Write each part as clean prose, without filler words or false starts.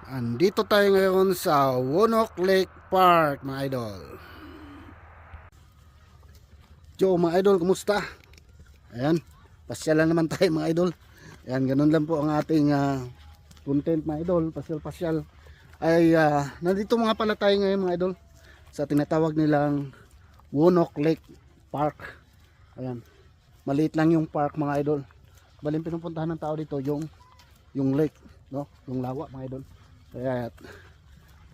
Andito tayo ngayon sa Wonok Lake Park, mga idol. Yo, mga idol, kumusta? Ayan, pasyalan naman tayo, mga idol. Ayan, ganun lang po ang ating content, mga idol. Pasyal-pasyal. Ay, nandito mga pala tayo ngayon, mga idol, sa tinatawag nilang Wonok Lake Park. Ayan, maliit lang yung park, mga idol. Baling pinupuntahan ng tao dito yung lake, no? Yung lawa, mga idol. Kaya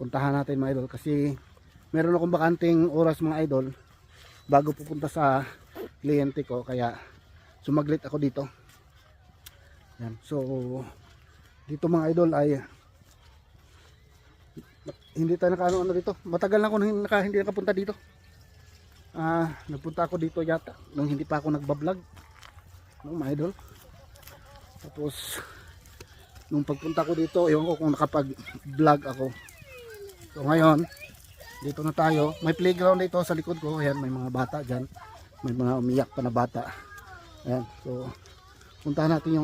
puntahan natin, mga idol, kasi meron akong bakanting oras, mga idol, bago pupunta sa kliyente ko, kaya sumaglit ako dito. Yan. So dito, mga idol, ay hindi tayo nakaano dito. Matagal na ako hindi nakapunta dito. Nagpunta ako dito yata nung hindi pa ako nagbablog, no, mga idol. Tapos nung pagpunta ko dito, ewan ko kung nakapag-vlog ako. So ngayon, dito na tayo. May playground dito sa likod ko. Ayan, may mga bata dyan. May mga umiyak pa na bata. Ayan, so puntahan natin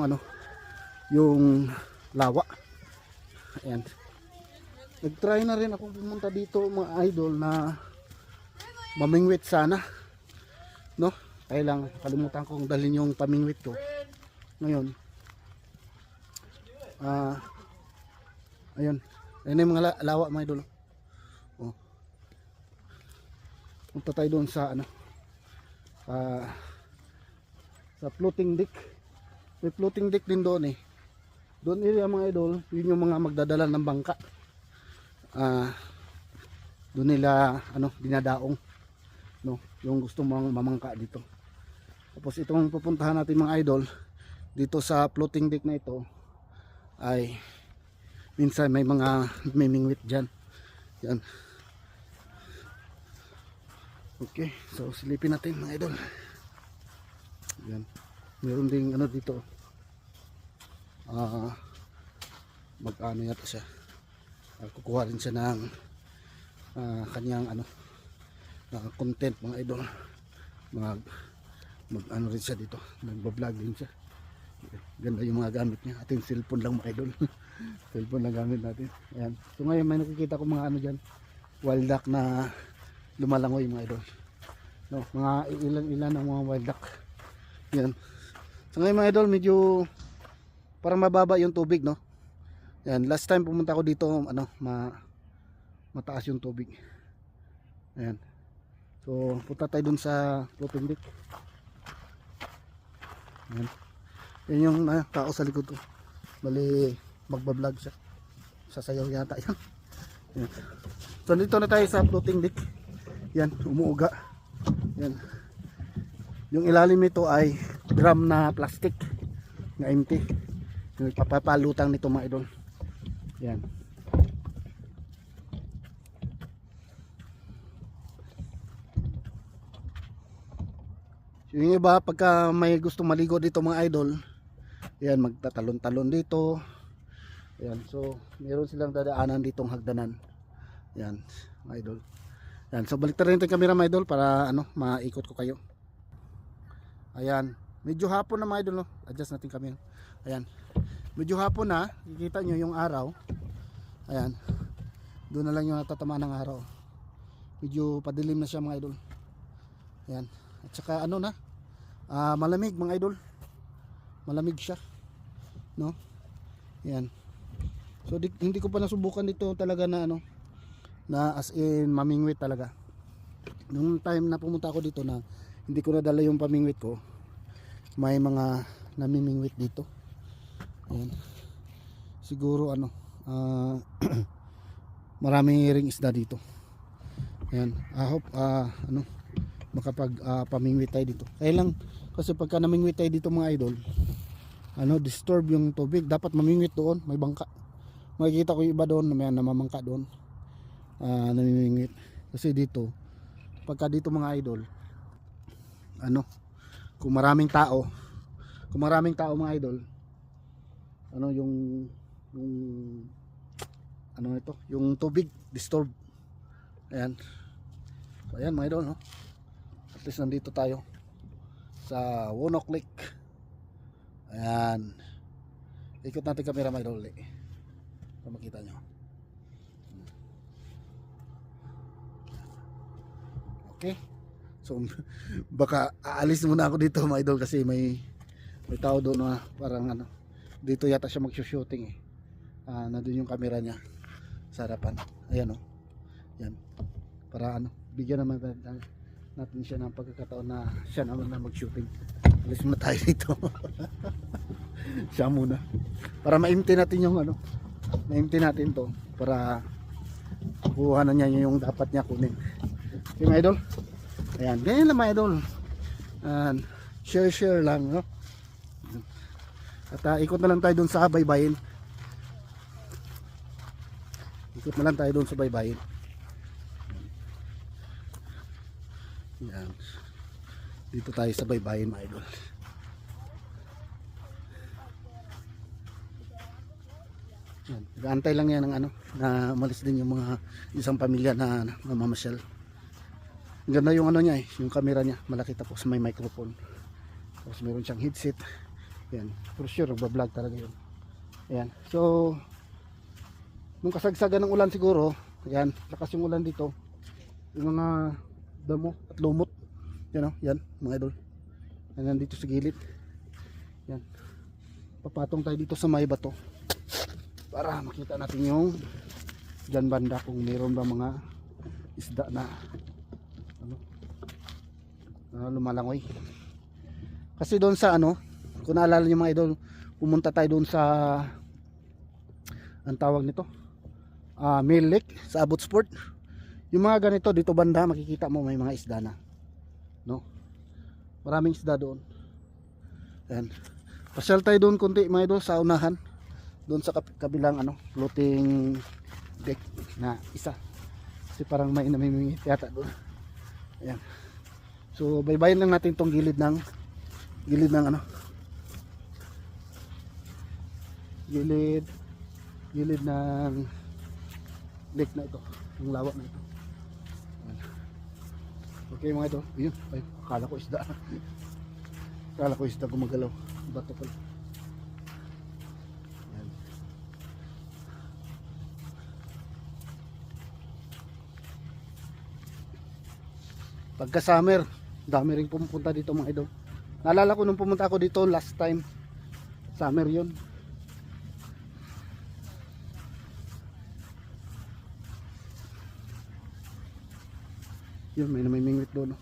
yung lawa. Ayan. Nag-try na rin ako pumunta dito, mga idol, na mamingwit sana, no? Kaya lang, kalimutan kong dalhin yung pamingwit ko. Ngayon, ayun, ayun yung mga lawa, mga idol. Oh. Punta tayo doon sa sa floating deck. May floating deck din doon eh. Doon area, mga idol, yun yung mga magdadala ng bangka. Doon nila dinadaong, no, yung gusto mong mamangka dito. Tapos itong pupuntahan natin, mga idol, dito sa floating deck na ito, ay minsan may mga mimingwit dyan. Yan. Okay, so silipin natin, mga idol. Yan. Meron ding dito. Mag-ano yata siya. Kukuha rin siya ng kanyang content, mga idol. Mag rin siya dito. Nagba-vlog din siya. Ganda yung mga gamit niya. Ating cellphone lang, mga idol. Cellphone lang gamit natin. Ayan. So ngayon may nakikita ko mga dyan, wild duck na lumalangoy, mga idol. No, mga ilan ang mga wild duck. Yan. So ngayon, mga idol, medyo parang mababa yung tubig, no? Yan, last time pumunta ko dito, mataas yung tubig. Ayan. So punta tayo dun sa floating deck. Ayan. Yan yung tao sa likod ko. Bali magbablog siya. Sasayaw yata yan. Yan. So dito na tayo sa floating deck. Yan, umuuga. Yan. Yung ilalim nito ay drum na plastic na empty. Yung papapalutang nito, mga idol. Yan. Yung iba, pagka may gustong maligo dito, mga idol, yan, magtatalon-talon dito. Yan, so meron silang dadaanan ditong hagdanan. Yan, mga idol. Yan, so balik rin yung camera, mga idol, para maikot ko kayo. Ayan, medyo hapon na, mga idol, no? Adjust natin kami. Ayan, medyo hapon na, kikita nyo yung araw. Ayan, doon na lang yung natatamaan ng araw. Medyo padilim na siya, mga idol. Ayan, at saka malamig, mga idol. Malamig siya, no? Yan. So hindi ko pa nasubukan dito talaga na na as in mamingwit talaga. Nung time na pumunta ako dito na hindi ko nadala yung pamingwit ko, may mga namimingwit dito. Ayan. Siguro marami ring isda dito. Ayan. I hope makapag pamingwit tayo dito. Kaya lang kasi pagka namingwit tayo dito, mga idol, disturb yung tubig. Dapat mamingwit doon, may bangka. Makikita ko yung iba doon na may namamangka doon, namimingwit. Kasi dito, pagka dito, mga idol, kung maraming tao, mga idol, yung tubig disturb. Ayan. So ayan, mga idol, no? At least nandito tayo sa Wonok Lake. Ayan. Ikot natin camera, mga idol, para makita nyo. malaki. So baka aalis muna ako dito mga idol kasi may tao doon na parang ano, dito yata siya mag-shooting eh. Nandun yung camera niya sa harapan. Ayan oh. Yan. Para ano, bigyan naman natin siya ng pagkakataon na siya naman na mag-shooting. Alis muna tayo dito. Siya muna. Para ma-empty natin yung ano, ma-empty natin to para kuha na niya yung dapat niya kunin. Okay mga idol. Ayan, ganyan lang mga idol. Share lang, no? At ikot na lang tayo dun sa baybayin. Ikot na lang tayo dun sa baybayin. Ayan. Dito tayo sa baybayin mga idol. Ayan. Nag-aantay lang yan ng ano, na umalis din yung mga isang pamilya na mamamasyal. Ang ganda yung ano niya eh, yung camera niya, malaki tapos may microphone. Tapos meron siyang headset. Ayan, for sure magbablog talaga yun. Ayan, so nung kasagsagan ng ulan siguro, ayan, lakas yung ulan dito. Yung mga damo at lumot. Yan o, yan mga idol. Ayan, dito sa gilid. Yan. Papatong tayo dito sa may bato para makita natin yung dyan banda kung meron ba mga isda na ano, lumalangoy. Kasi doon sa ano, kung naalala niyo mga idol, pumunta tayo doon sa ang tawag nito, Mill Lake sa Abbotsford. Yung mga ganito dito banda makikita mo may mga isda na, no? Maraming isda doon. Ayan. Pasyal tayo doon kunti mga idol sa unahan. Doon sa kabilang ano, floating deck na isa. Kasi parang may namimingit yata doon. Ayan. So baybayin lang natin tong gilid ng ano, gilid ng lake na ito, ng lawak na ito. Ayan. Okay mga ito, yun, ay, akala ko isda gumagalaw, bato pala. Ayan. Pagka summer, dami ring pumupunta dito mga idol. Naalala ko nung pumunta ako dito last time, summer yun. Yun, may namimingwit doon, no?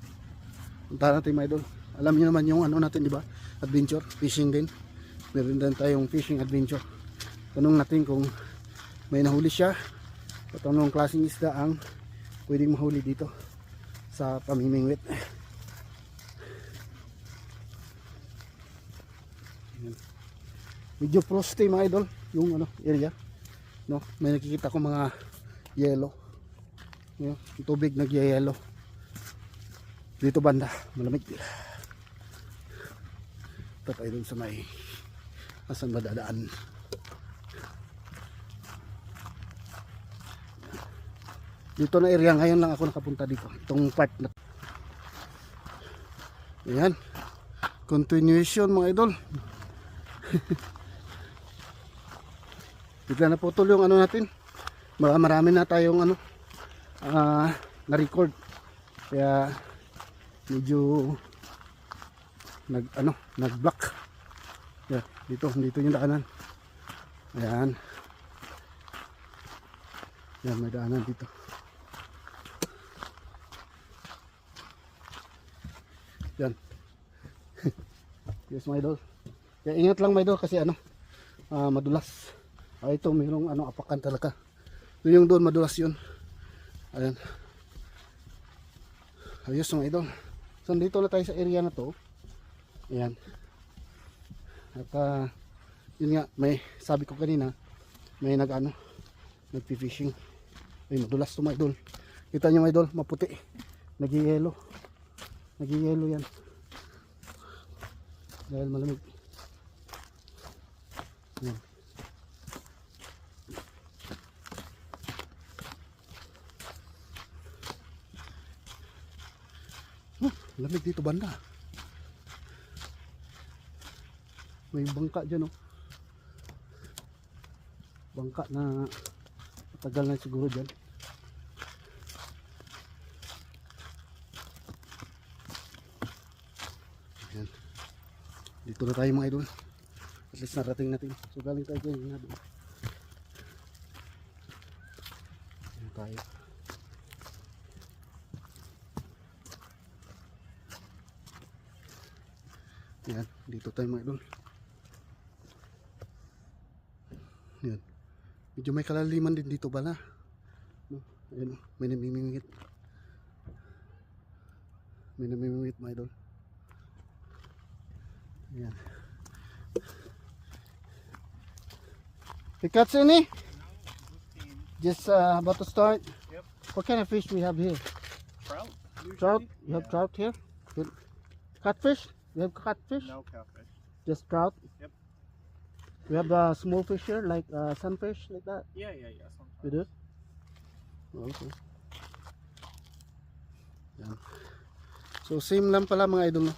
Punta natin mga idol. Alam niyo naman yung ano natin, di ba? Adventure, fishing din. Meron din tayong fishing adventure. Tanong natin kung may nahuli siya at anong klaseng isda ang pwedeng mahuli dito sa pamimingwit. Medyo frosty mga idol yung ano area, no? May nakikita ko mga yellow, yung tubig nagyayelo dito banda, malamig. Tatay dun sa may asan ba dadaan. Dito na area ngayon lang ako nakapunta dito, itong part na. Ayan, continuation mga idol. Bigla na putol yung ano natin. Marami na tayong ano na-record. Kaya medyo nag-block. Yeah, dito yung daanan. Ayan. Yan, may daanan dito. Yan. Yes, my idol. Kaya ingat lang my idol kasi ano, madulas. Ito mayroong ano, apakan talaga. Yung doon madulas yun. Ayan. Ayos mga idol. So dito na tayo sa area na to. Ayan. At yun nga, may sabi ko kanina, may nagpi-fishing. Ay, madulas to mga idol. Kita nyo mga idol, maputi. Nag-yellow. Nag-yellow yan. Dahil malamig. Ayan. Lamig dito banda. May bangka dyan, oh. Bangka na matagal na siguro dyan. Dito na tayo mga idol. At least narating natin. So galing tayo dyan. Yan tayo. Yan, dito tayo mga idol. Yan. Medyo may kalaliman din dito bala. No? Ayan, may namimingit. May namimingit mga idol. Ayan. You catch any? Just about to start. Yep. What kind of fish we have here? Trout? Usually? Trout? You have Yeah. trout here? Good. Catfish? You have catfish? No catfish. Just trout? Yep. We have small fish here, like sunfish, like that. Yeah. Sometimes. We do? Oh, okay. Yan. So same lang pala mga idol, no?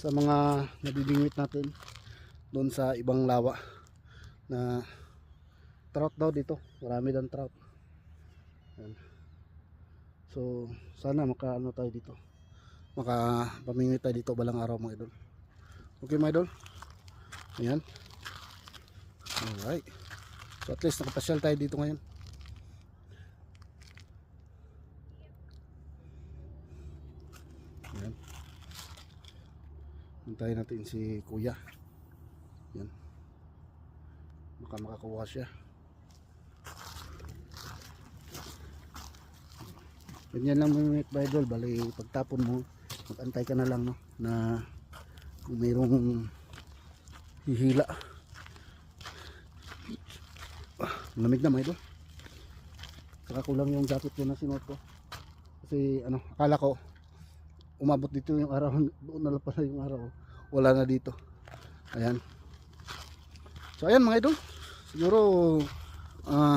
Sa mga nabibingwit natin doon sa ibang lawa na trout daw dito. Marami daw trout. Yan. So sana makaano tayo dito. Makapamingwit tayo dito balang araw mga idol. Okay mga idol. Ayan. Alright. So at least nakapasyal tayo dito ngayon. Ayan. Hintayin natin si kuya. Yan. Baka makakuha siya. Ganyan lang mga mga idol. Bali pagtapon mo, mag-antay ka na lang, no, na kung mayroong hihila. Lamig na mga idol. Saka kulang yung jacket ko na sinuot ko. Kasi ano, akala ko umabot dito yung araw, doon na lang pala yung araw, wala na dito. Ayan. So ayan mga idol, siguro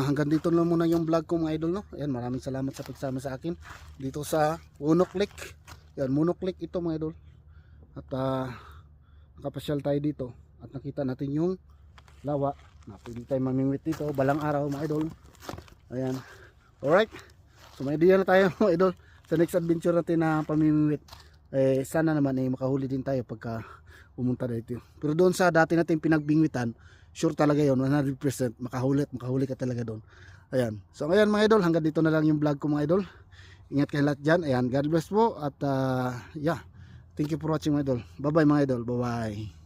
hanggang dito lang muna yung vlog ko mga idol, no. Ayan, maraming salamat sa pagsama sa akin dito sa Munok Lake. Ayan, Munok Lake ito mga idol. At nakapasyal tayo dito at nakita natin yung lawa na pwede tayo mamingwit dito balang araw mga idol. Ayan. Alright, so may idea na tayo mga idol sa next adventure natin na pamimingwit. Sana naman makahuli din tayo pagka pumunta dito. Pero doon sa dati natin pinagbingwitan, sure talaga yon, 100% makahuli ka talaga doon. Ayan. So ngayon mga idol, hanggang dito na lang yung vlog ko mga idol. Ingat kayo lahat dyan. Ayan, God bless po. At yeah, thank you for watching mga idol. Bye bye mga idol. Bye bye.